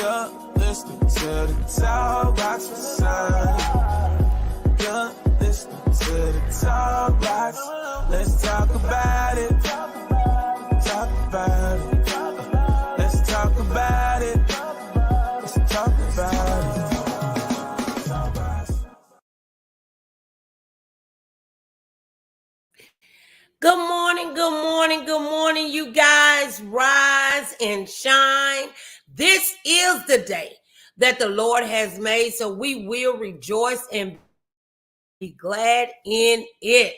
You're listening to the Talkbox side. You're listening to the Talkbox. Let's talk about it. Talk about it. Let's talk about it. Let's talk about it. Good morning, good morning, good morning, you guys. Rise and shine. This is the day that the Lord has made, so we will rejoice and be glad in it.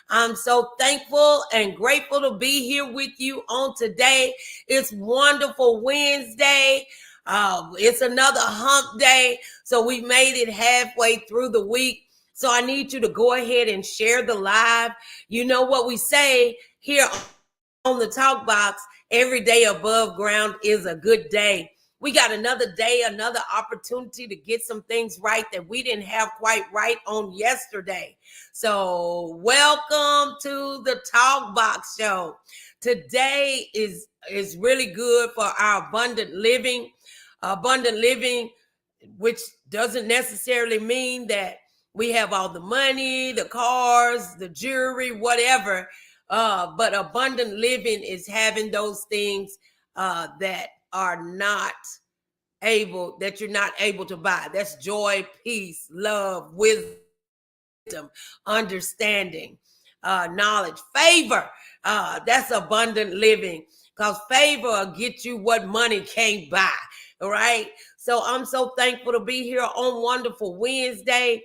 I'm so thankful and grateful to be here with you on today. It's wonderful Wednesday. It's another hump day, so we made it halfway through the week. So I need you to go ahead and share the live. You know what we say here on the Talkbox, every day above ground is a good day. We got another day, another opportunity to get some things right that we didn't have quite right on yesterday. So welcome to the Talkbox show. Today is really good for our abundant living. Abundant living, which doesn't necessarily mean that we have all the money, the cars, the jewelry, whatever. But abundant living is having those things that are not able, that you're not able to buy. That's joy, peace, love, wisdom, understanding, knowledge, favor. That's abundant living, because favor will get you what money can't buy. All right. So I'm so thankful to be here on Wonderful Wednesday.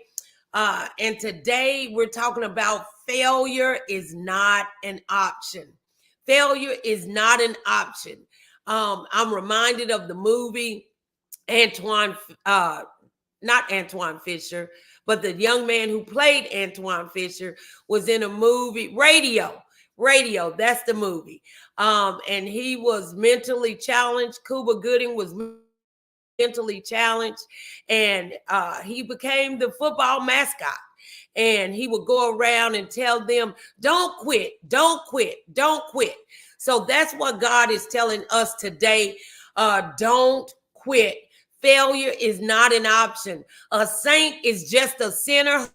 And today we're talking about failure is not an option. Failure is not an option. I'm reminded of the movie not Antoine Fisher, but the young man who played Antoine Fisher was in a movie, Radio, that's the movie. And he was mentally challenged. Cuba Gooding was mentally challenged, and he became the football mascot. And he would go around and tell them, don't quit, don't quit, don't quit. So that's what God is telling us today. Don't quit. Failure is not an option. A saint is just a sinner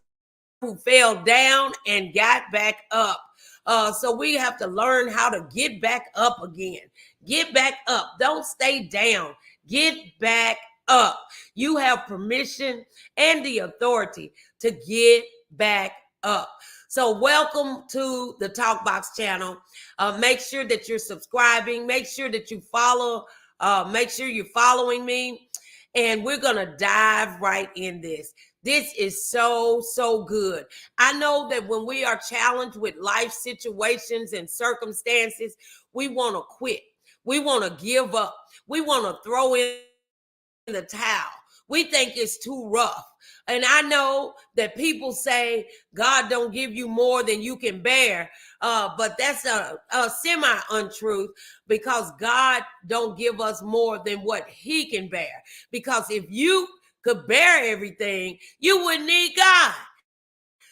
who fell down and got back up. So we have to learn how to get back up again. Get back up. Don't stay down. Get back up. You have permission and the authority to get back up. So welcome to the Talkbox channel. Make sure that you're subscribing. Make sure that you follow. Make sure you're following me. And we're going to dive right in this. This is so, so good. I know that when we are challenged with life situations and circumstances, we want to quit. We want to give up. We want to throw in the towel. We think it's too rough. And I know that people say God don't give you more than you can bear. But that's a semi-untruth, because God don't give us more than what he can bear. Because if you could bear everything, you wouldn't need God.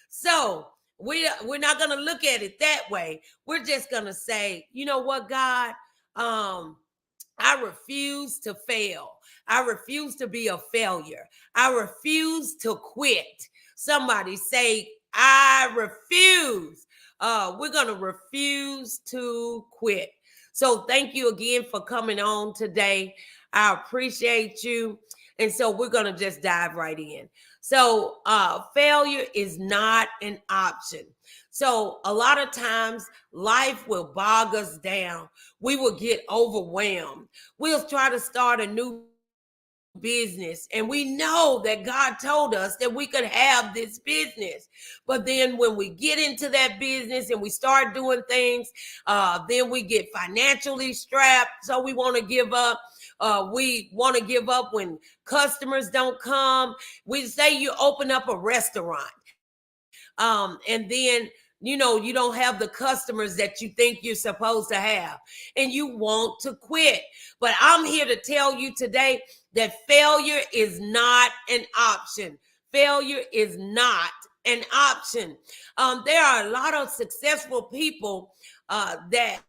So we're not going to look at it that way. We're just going to say, you know what, God, I refuse to fail. I refuse to be a failure. I refuse to quit. Somebody say, I refuse. We're going to refuse to quit. So thank you again for coming on today. I appreciate you. And so we're going to just dive right in. So failure is not an option. So a lot of times life will bog us down. We will get overwhelmed. We'll try to start a new business, and we know that God told us that we could have this business. But then when we get into that business and we start doing things, then we get financially strapped. So we want to give up. We want to give up when customers don't come. We say you open up a restaurant, and then you don't have the customers that you think you're supposed to have, and you want to quit. But I'm here to tell you today that failure is not an option. Failure is not an option. There are a lot of successful people that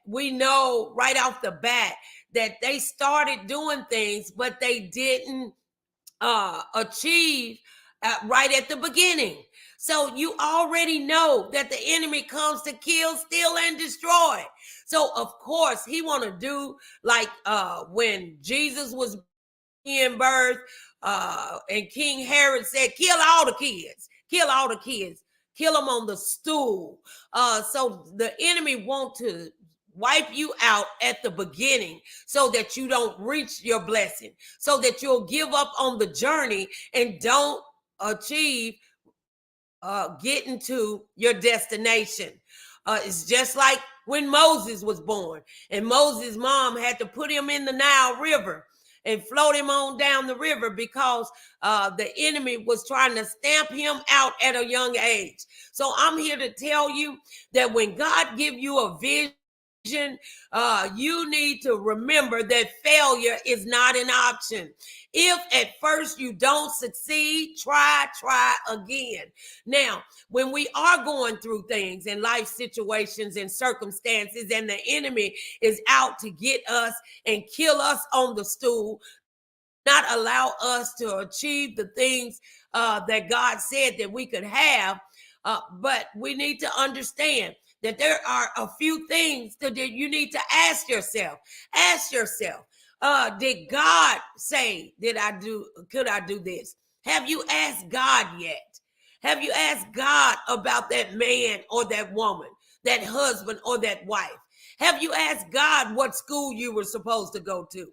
we know right off the bat that they started doing things, but they didn't achieve right at the beginning. So you already know that the enemy comes to kill, steal, and destroy. So of course he want to do like when Jesus was in birth, and King Herod said, "Kill all the kids, kill all the kids, kill them on the stool." So the enemy want to wipe you out at the beginning so that you don't reach your blessing, so that you'll give up on the journey and don't achieve getting to your destination. It's just like when Moses was born, and Moses' mom had to put him in the Nile River and float him on down the river because the enemy was trying to stamp him out at a young age. So I'm here to tell you that when God give you a vision, you need to remember that failure is not an option. If at first you don't succeed, try again. Now, when we are going through things in life situations and circumstances, and the enemy is out to get us and kill us on the stool, not allow us to achieve the things that God said that we could have, but we need to understand that there are a few things that you need to ask yourself. Ask yourself, did God say, could I do this? Have you asked God yet? Have you asked God about that man or that woman, that husband or that wife? Have you asked God what school you were supposed to go to?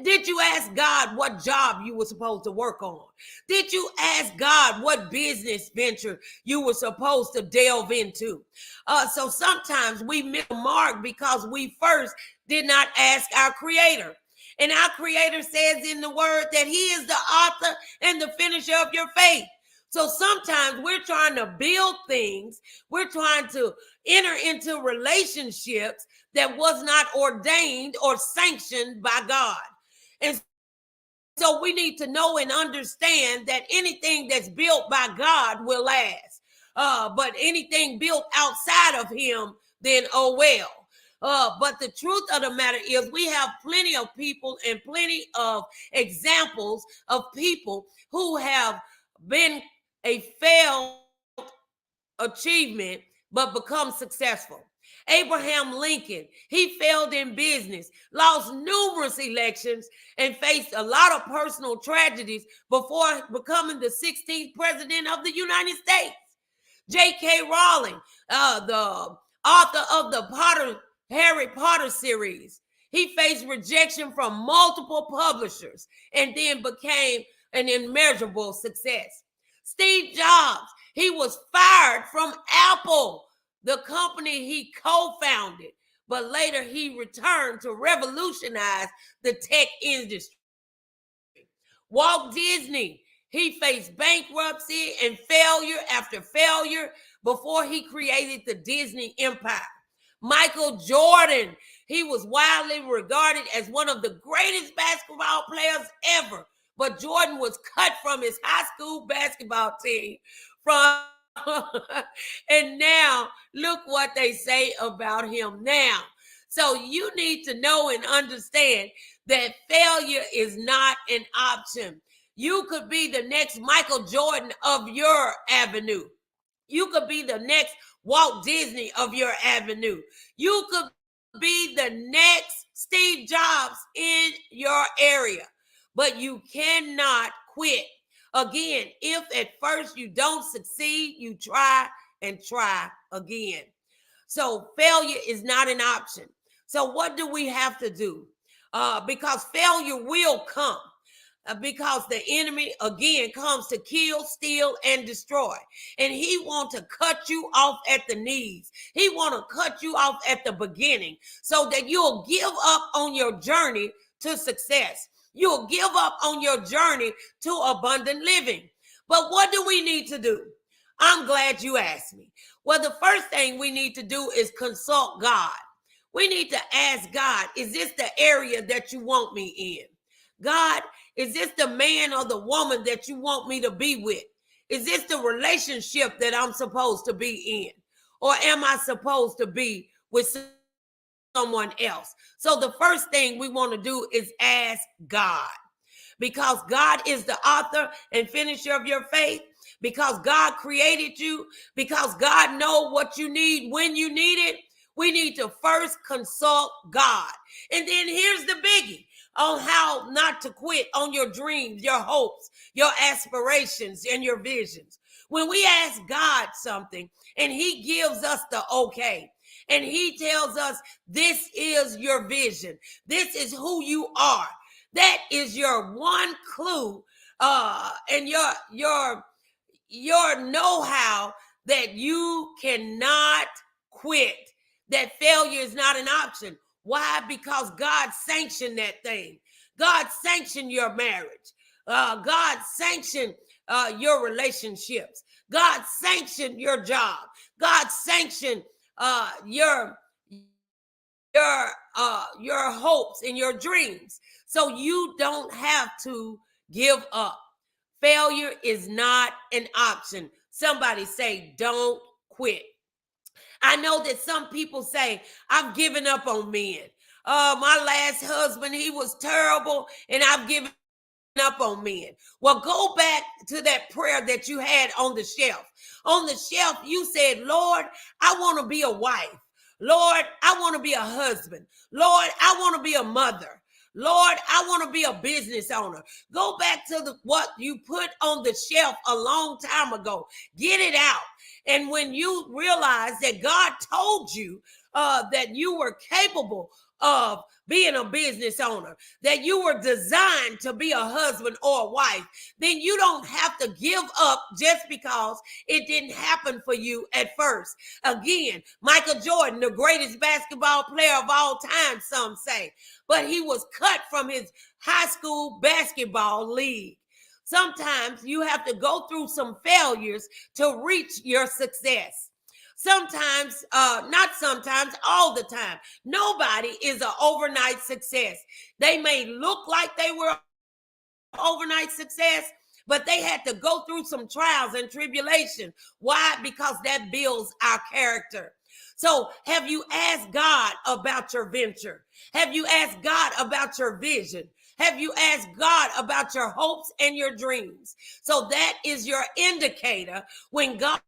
Did you ask God what job you were supposed to work on? Did you ask God what business venture you were supposed to delve into? So sometimes we miss the mark because we first did not ask our Creator. And our Creator says in the word that He is the author and the finisher of your faith. So sometimes we're trying to build things. We're trying to enter into relationships that was not ordained or sanctioned by God. And so we need to know and understand that anything that's built by God will last. But anything built outside of Him, then oh well. But the truth of the matter is we have plenty of people and plenty of examples of people who have been a failed achievement but become successful. Abraham Lincoln, he failed in business, lost numerous elections, and faced a lot of personal tragedies before becoming the 16th president of the United States. J.K. Rowling, the author of the Harry Potter series, he faced rejection from multiple publishers and then became an immeasurable success. Steve Jobs, he was fired from Apple, the company he co-founded, but later he returned to revolutionize the tech industry. Walt Disney, he faced bankruptcy and failure after failure before he created the Disney empire. Michael Jordan, he was widely regarded as one of the greatest basketball players ever, but Jordan was cut from his high school basketball team and now look what they say about him now. So you need to know and understand that failure is not an option. You could be the next Michael Jordan of your avenue. You could be the next Walt Disney of your avenue. You could be the next Steve Jobs in your area, but you cannot quit. Again, if at first you don't succeed, you try and try again. So failure is not an option. So what do we have to do? Because failure will come. Because the enemy again comes to kill, steal, and destroy, and he wants to cut you off at the knees. He want to cut you off at the beginning so that you'll give up on your journey to success. You'll give up on your journey to abundant living. But what do we need to do? I'm glad you asked me. Well, the first thing we need to do is consult God. We need to ask God, is this the area that you want me in? God, is this the man or the woman that you want me to be with? Is this the relationship that I'm supposed to be in? Or am I supposed to be with someone else. So the first thing we want to do is ask God, because God is the author and finisher of your faith, because God created you, because God knows what you need when you need it. We need to first consult God. And then here's the biggie on how not to quit on your dreams, your hopes, your aspirations, and your visions. When we ask God something and he gives us the okay, and he tells us this is your vision, this is who you are, that is your one clue, and your know-how that you cannot quit, that failure is not an option. Why? Because God sanctioned that thing. God sanctioned your marriage. God sanctioned your relationships. God sanctioned your job. God sanctioned your hopes and your dreams. So you don't have to give up. Failure is not an option. Somebody say, don't quit. I know that some people say, I've given up on men. My last husband, he was terrible, and I've given up on men. Well, go back to that prayer that you had on the shelf. On the shelf, you said, Lord, I want to be a wife. Lord, I want to be a husband. Lord, I want to be a mother. Lord, I want to be a business owner. Go back to what you put on the shelf a long time ago. Get it out. And when you realize that God told you that you were capable of being a business owner, that you were designed to be a husband or a wife, then you don't have to give up just because it didn't happen for you at first. Again, Michael Jordan, the greatest basketball player of all time, some say, but he was cut from his high school basketball league. Sometimes you have to go through some failures to reach your success. Sometimes, not sometimes, all the time. Nobody is an overnight success. They may look like they were overnight success, but they had to go through some trials and tribulation. Why? Because that builds our character. So have you asked God about your venture? Have you asked God about your vision? Have you asked God about your hopes and your dreams? So that is your indicator when God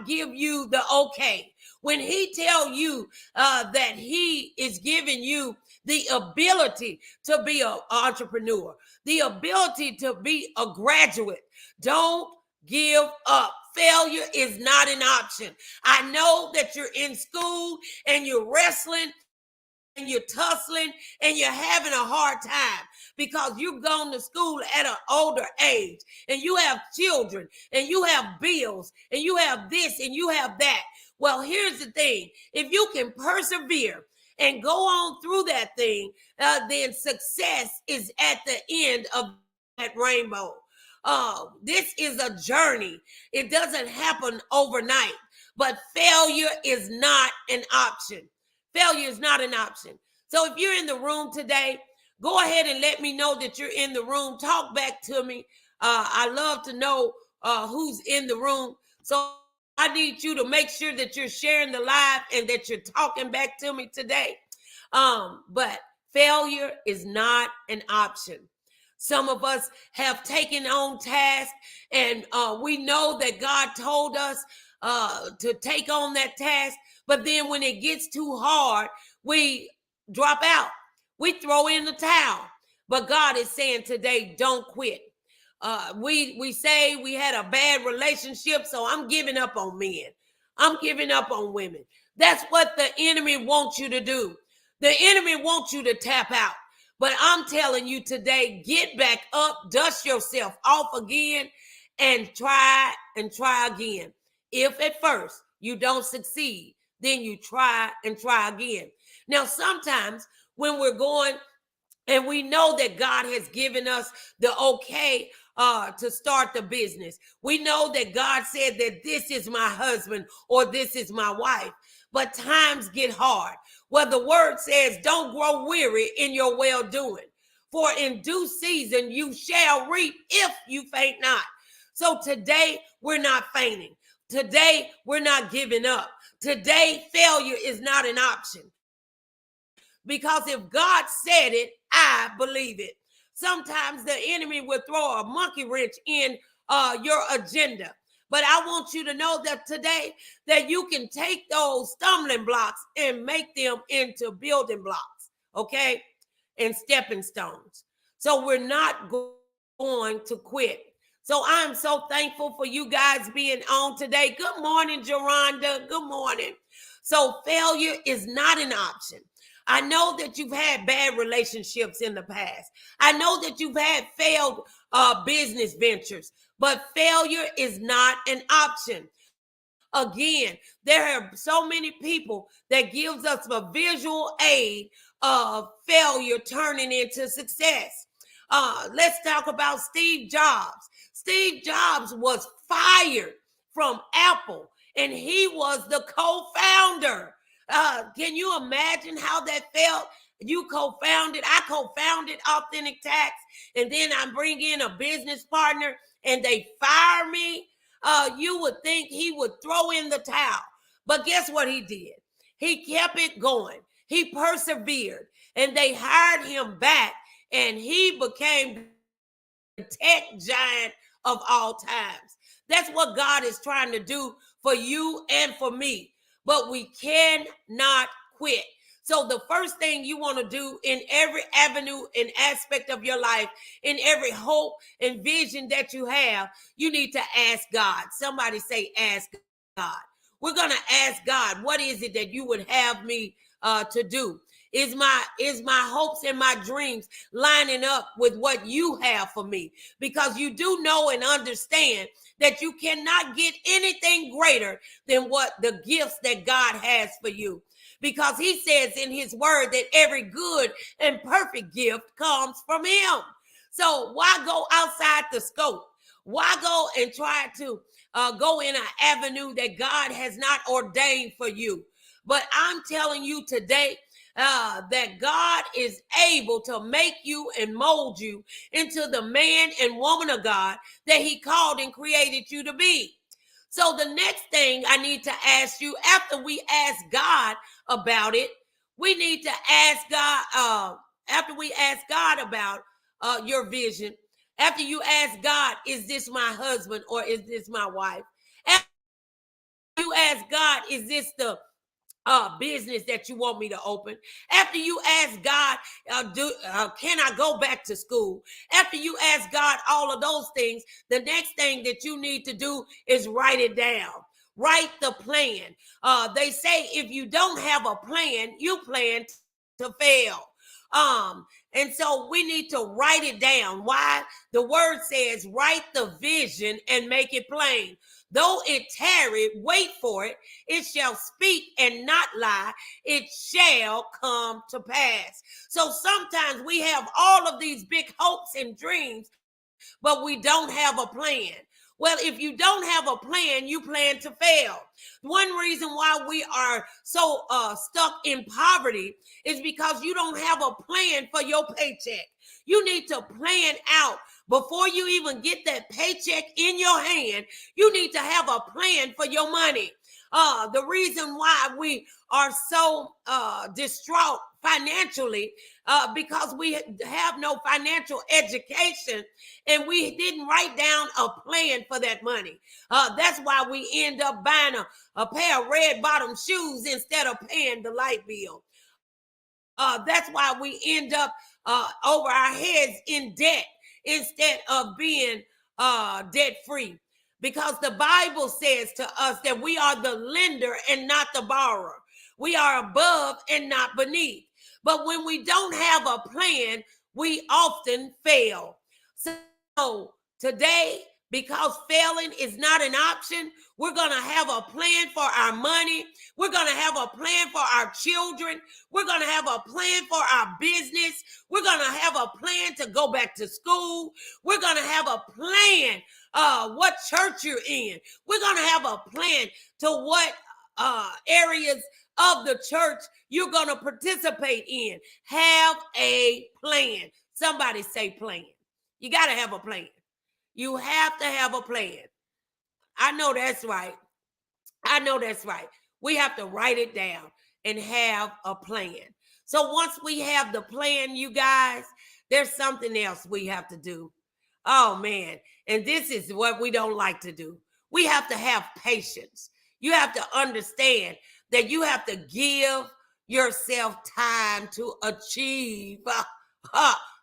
give you the okay. When he tell you that he is giving you the ability to be an entrepreneur, the ability to be a graduate, don't give up. Failure is not an option. I know that you're in school and you're wrestling and you're tussling and you're having a hard time because you've gone to school at an older age and you have children and you have bills and you have this and you have that. Well, here's the thing. If you can persevere and go on through that thing, then success is at the end of that rainbow. This is a journey. It doesn't happen overnight, but failure is not an option. Failure is not an option. So if you're in the room today, go ahead and let me know that you're in the room. Talk back to me. I love to know who's in the room. So I need you to make sure that you're sharing the live and that you're talking back to me today. But failure is not an option. Some of us have taken on tasks, and we know that God told us to take on that task. But then when it gets too hard, we drop out. We throw in the towel. But God is saying today, don't quit. We say we had a bad relationship, so I'm giving up on men. I'm giving up on women. That's what the enemy wants you to do. The enemy wants you to tap out. But I'm telling you today, get back up, dust yourself off again, and try again. If at first you don't succeed, then you try and try again. Now, sometimes when we're going and we know that God has given us the okay to start the business, we know that God said that this is my husband or this is my wife. But times get hard. Well, the word says, don't grow weary in your well-doing. For in due season you shall reap if you faint not. So today we're not fainting. Today we're not giving up. Today failure is not an option. because if God said it, I believe it. Sometimes the enemy will throw a monkey wrench in your agenda. But I want you to know that today that you can take those stumbling blocks and make them into building blocks, okay? And stepping stones. So we're not going to quit. So I'm so thankful for you guys being on today. Good morning, Geronda. Good morning. So failure is not an option. I know that you've had bad relationships in the past. I know that you've had failed business ventures, but failure is not an option. Again, there are so many people that gives us a visual aid of failure turning into success. Let's talk about Steve Jobs. Steve Jobs was fired from Apple, and he was the co-founder. Can you imagine how that felt? I co-founded Authentic Tax, and then I bring in a business partner, and they fire me. You would think he would throw in the towel. But guess what he did? He kept it going. He persevered, and they hired him back, and he became the tech giant of all times. That's what God is trying to do for you and for me. But we cannot quit. So the first thing you want to do in every avenue and aspect of your life, in every hope and vision that you have, you need to ask God. Somebody say, ask God. We're going to ask God, what is it that you would have me to do? Is my hopes and my dreams lining up with what you have for me? Because you do know and understand that you cannot get anything greater than what the gifts that God has for you. Because he says in his word that every good and perfect gift comes from him. So why go outside the scope? Why go and try to go in an avenue that God has not ordained for you? But I'm telling you today that God is able to make you and mold you into the man and woman of God that he called and created you to be. So the next thing I need to ask you, after we ask God about it, we need to ask God, after we ask God about your vision, after you ask God, is this my husband or is this my wife? After you ask God, is this the business that you want me to open? After you ask God, can I go back to school? After you ask God all of those things, the next thing that you need to do is write it down. Write the plan. They say if you don't have a plan, you plan to fail. And so we need to write it down. Why? The word says, write the vision and make it plain. Though it tarry, wait for it. It shall speak and not lie. It shall come to pass. So sometimes we have all of these big hopes and dreams, but we don't have a plan. Well, if you don't have a plan, you plan to fail. One reason why we are so stuck in poverty is because you don't have a plan for your paycheck. You need to plan out before you even get that paycheck in your hand. You need to have a plan for your money. The reason why we are so distraught financially because we have no financial education and we didn't write down a plan for that money. That's why we end up buying a pair of red bottom shoes instead of paying the light bill. That's why we end up over our heads in debt instead of being debt free. Because the Bible says to us that we are the lender and not the borrower. We are above and not beneath. But when we don't have a plan, we often fail. So today, because failing is not an option, we're going to have a plan for our money. We're going to have a plan for our children. We're going to have a plan for our business. We're going to have a plan to go back to school. We're going to have a plan what church you're in. We're going to have a plan to what areas of the church you're going to participate in. Have a plan. Somebody say plan. You got to have a plan. You have to have a plan. I know that's right. I know that's right. We have to write it down and have a plan. So once we have the plan, you guys, there's something else we have to do. Oh man. And this is what we don't like to do. We have to have patience. You have to understand that you have to give yourself time to achieve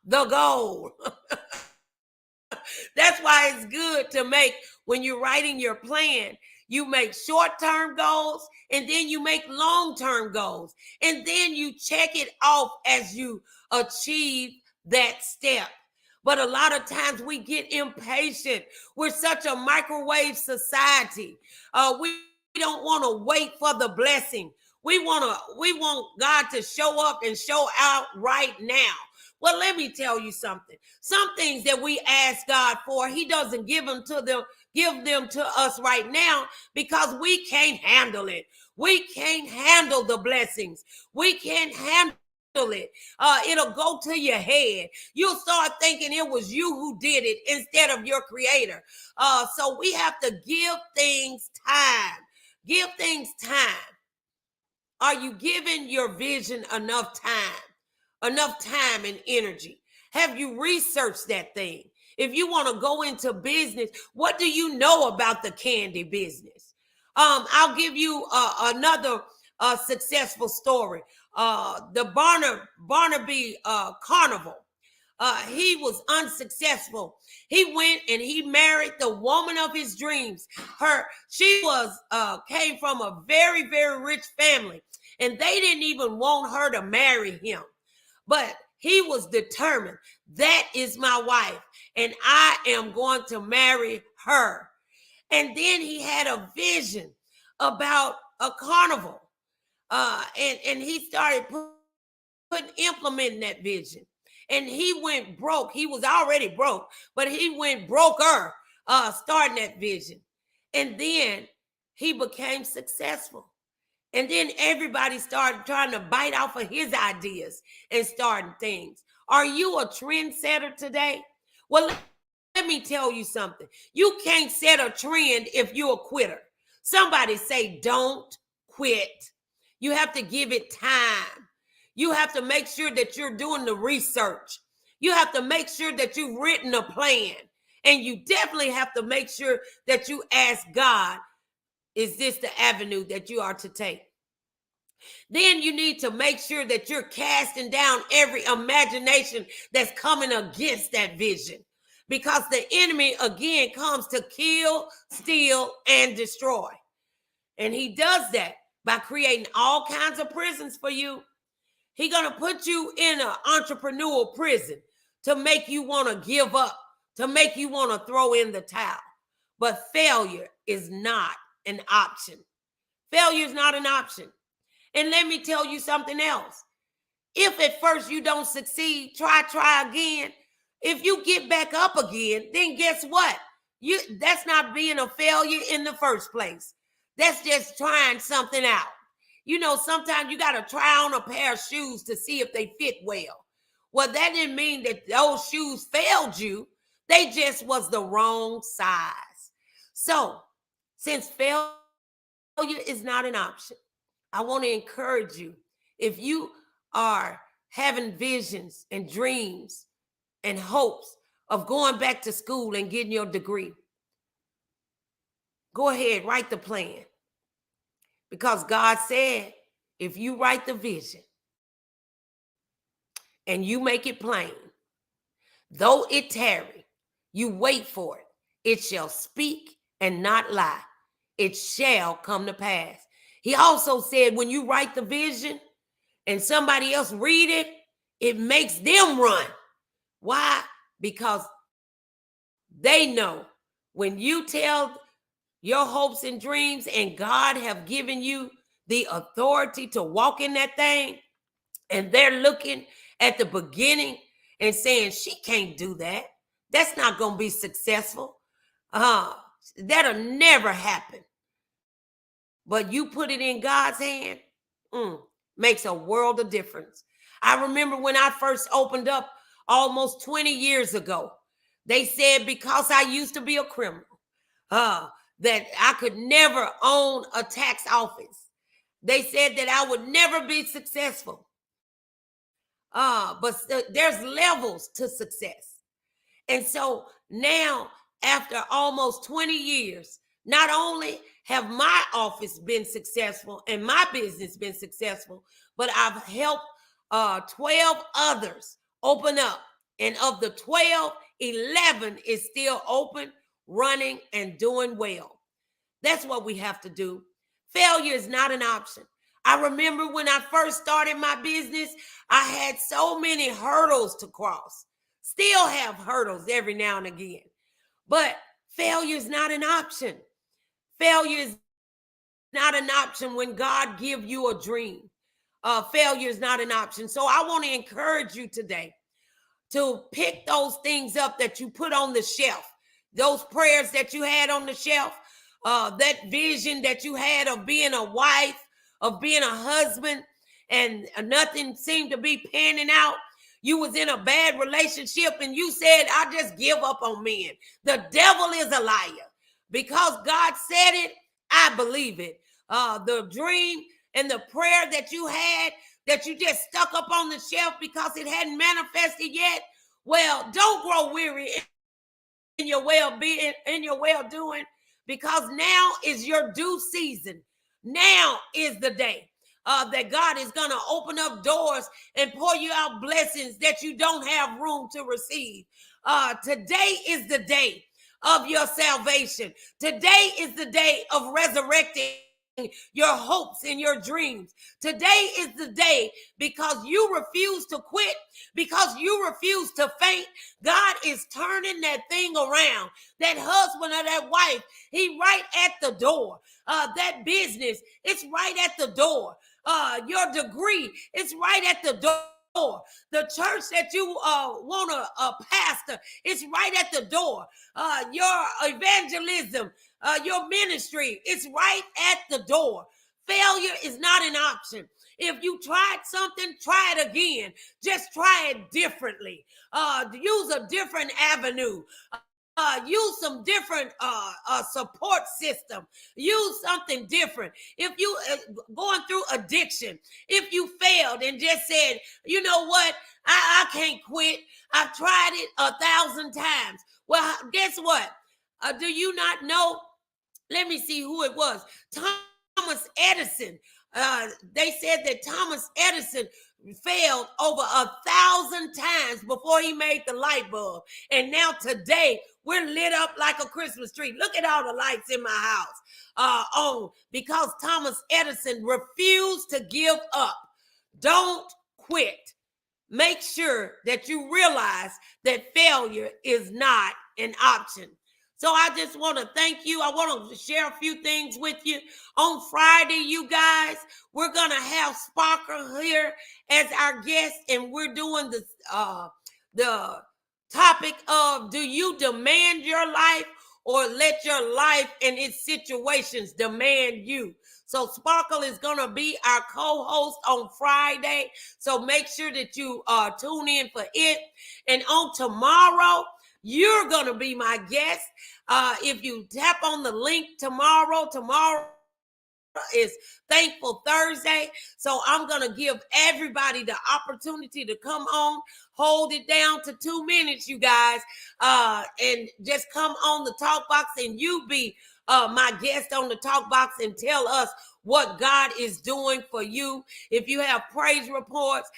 the goal. That's why it's good to make, when you're writing your plan, you make short-term goals and then you make long-term goals. And then you check it off as you achieve that step. But a lot of times we get impatient. We're such a microwave society. We don't want to wait for the blessing. We want God to show up and show out right now. Well, let me tell you something. Some things that we ask God for, he doesn't give them to us right now because we can't handle it. We can't handle the blessings. We can't handle it. It'll go to your head. You'll start thinking it was you who did it instead of your creator. So we have to give things time. Give things time. Are you giving your vision enough time? Enough time and energy? Have you researched that thing? If you want to go into business, what do you know about the candy business? I'll give you another successful story. The Barnaby Carnival. He was unsuccessful. He went and he married the woman of his dreams. She came from a very, very rich family, and they didn't even want her to marry him. But he was determined, that is my wife, and I am going to marry her. And then he had a vision about a carnival. And he started implementing that vision. And he went broke. He was already broke, but he went broker starting that vision. And then he became successful. And then everybody started trying to bite off of his ideas and starting things. Are you a trendsetter today? Well, let me tell you something. You can't set a trend if you're a quitter. Somebody say, don't quit. You have to give it time. You have to make sure that you're doing the research. You have to make sure that you've written a plan. And you definitely have to make sure that you ask God, is this the avenue that you are to take? Then you need to make sure that you're casting down every imagination that's coming against that vision. Because the enemy, again, comes to kill, steal, and destroy. And he does that by creating all kinds of prisons for you. He's going to put you in an entrepreneurial prison to make you want to give up, to make you want to throw in the towel. But failure is not an option. Failure is not an option. And let me tell you something else. If at first you don't succeed, try again. If you get back up again, then guess what? That's not being a failure in the first place. That's just trying something out. You know, sometimes you got to try on a pair of shoes to see if they fit well. Well, that didn't mean that those shoes failed you. They just was the wrong size. So, since failure is not an option, I want to encourage you. If you are having visions and dreams and hopes of going back to school and getting your degree, go ahead, write the plan. Because God said, if you write the vision and you make it plain, though it tarry, you wait for it, it shall speak and not lie. It shall come to pass. He also said, when you write the vision and somebody else read it, it makes them run. Why? Because they know when you tell your hopes and dreams and God have given you the authority to walk in that thing, and they're looking at the beginning and saying, she can't do that. That's not going to be successful. That'll never happen. But you put it in God's hand, makes a world of difference. I remember when I first opened up almost 20 years ago, they said because I used to be a criminal, that I could never own a tax office. They said that I would never be successful. But there's levels to success. And so now, after almost 20 years, not only have my office been successful and my business been successful, but I've helped 12 others open up. And of the 12, 11 is still open, running, and doing well. That's what we have to do. Failure is not an option. I remember when I first started my business, I had so many hurdles to cross. Still have hurdles every now and again. But failure is not an option. Failure is not an option when God gives you a dream. Failure is not an option. So I want to encourage you today to pick those things up that you put on the shelf, those prayers that you had on the shelf, that vision that you had of being a wife, of being a husband, and nothing seemed to be panning out. You was in a bad relationship and you said, I just give up on men. The devil is a liar. Because God said it, I believe it. The dream and the prayer that you had that you just stuck up on the shelf because it hadn't manifested yet, well, don't grow weary in your well-being, in your well-doing, because now is your due season. Now is the day that God is going to open up doors and pour you out blessings that you don't have room to receive. Today is the day of your salvation. Today is the day of resurrecting your hopes and your dreams. Today is the day, because you refuse to quit, because you refuse to faint. God is turning that thing around. That husband or that wife, he right at the door. That business, it's right at the door. Your degree, it's right at the door. The church that you want to pastor, it's right at the door. Your evangelism, your ministry, it's right at the door. Failure is not an option. If you tried something, try it again. Just try it differently. Use a different avenue. Use some different support system. Use something different. If you going through addiction, if you failed and just said, you know what, I can't quit. I've tried it 1,000 times. Well, guess what? Do you not know? Let me see who it was. Thomas Edison. They said that Thomas Edison failed over 1,000 times before he made the light bulb. And now today, we're lit up like a Christmas tree. Look at all the lights in my house on, because Thomas Edison refused to give up. Don't quit. Make sure that you realize that failure is not an option. So I just want to thank you. I want to share a few things with you. On Friday, you guys, we're going to have Sparkle here as our guest, and we're doing the topic of, do you demand your life or let your life and its situations demand you? So Sparkle is going to be our co-host on Friday. So make sure that you tune in for it. And on tomorrow, you're going to be my guest. If you tap on the link tomorrow is Thankful Thursday. So I'm going to give everybody the opportunity to come on, hold it down to 2 minutes, you guys, and just come on the Talkbox and you be my guest on the Talkbox and tell us what God is doing for you. If you have praise reports,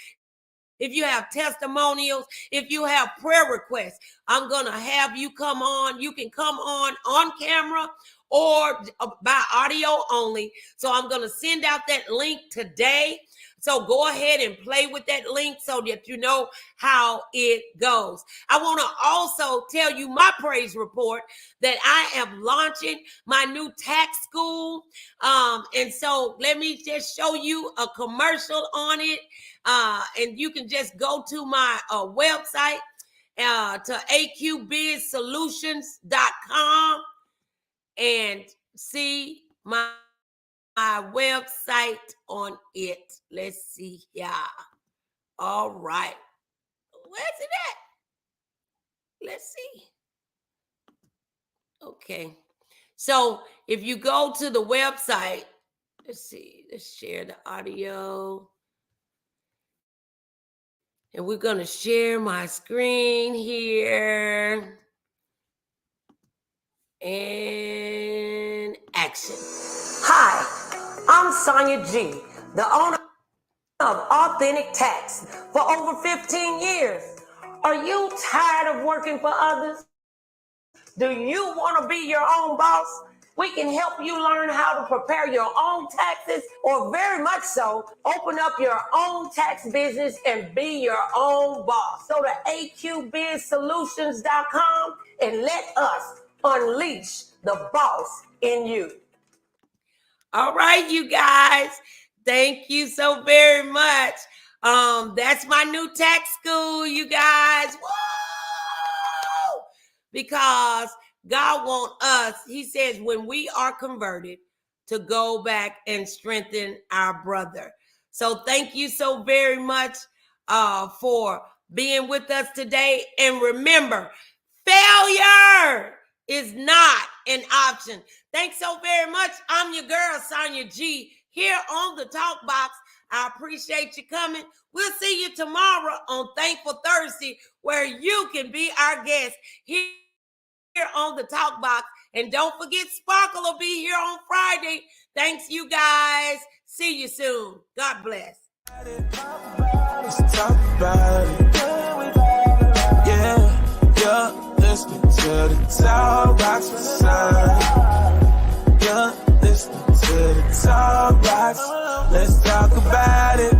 if you have testimonials, if you have prayer requests, I'm going to have you come on. You can come on camera or by audio only. So I'm going to send out that link today. So go ahead and play with that link so that you know how it goes. I want to also tell you my praise report that I am launching my new tax school. And so let me just show you a commercial on it. And you can just go to my website, to aqbizsolutions.com and see my website on it. Let's see here. All right. Where's it at? Let's see. Okay. So if you go to the website, let's see. Let's share the audio. And we're going to share my screen here. And action. Hi, I'm Sonia G, the owner of Authentic Tax for over 15 years. Are you tired of working for others? Do you want to be your own boss? We can help you learn how to prepare your own taxes, or very much so, open up your own tax business and be your own boss. Go to aqbizsolutions.com and let us unleash the boss in you. All right, you guys. Thank you so very much. That's my new tax school, you guys. Woo! Because God wants us, he says, when we are converted, to go back and strengthen our brother. So thank you so very much for being with us today. And remember, failure is not an option. Thanks so very much. I'm your girl, Sonia G, here on the Talkbox. I appreciate you coming. We'll see you tomorrow on Thankful Thursday, where you can be our guest here on the Talkbox. And don't forget, Sparkle will be here on Friday. Thanks, you guys. See you soon. God bless. Let's talk about it. Yeah, you're listening to the Talkbox for Sun. You're listening to the Talkbox. Let's talk about it.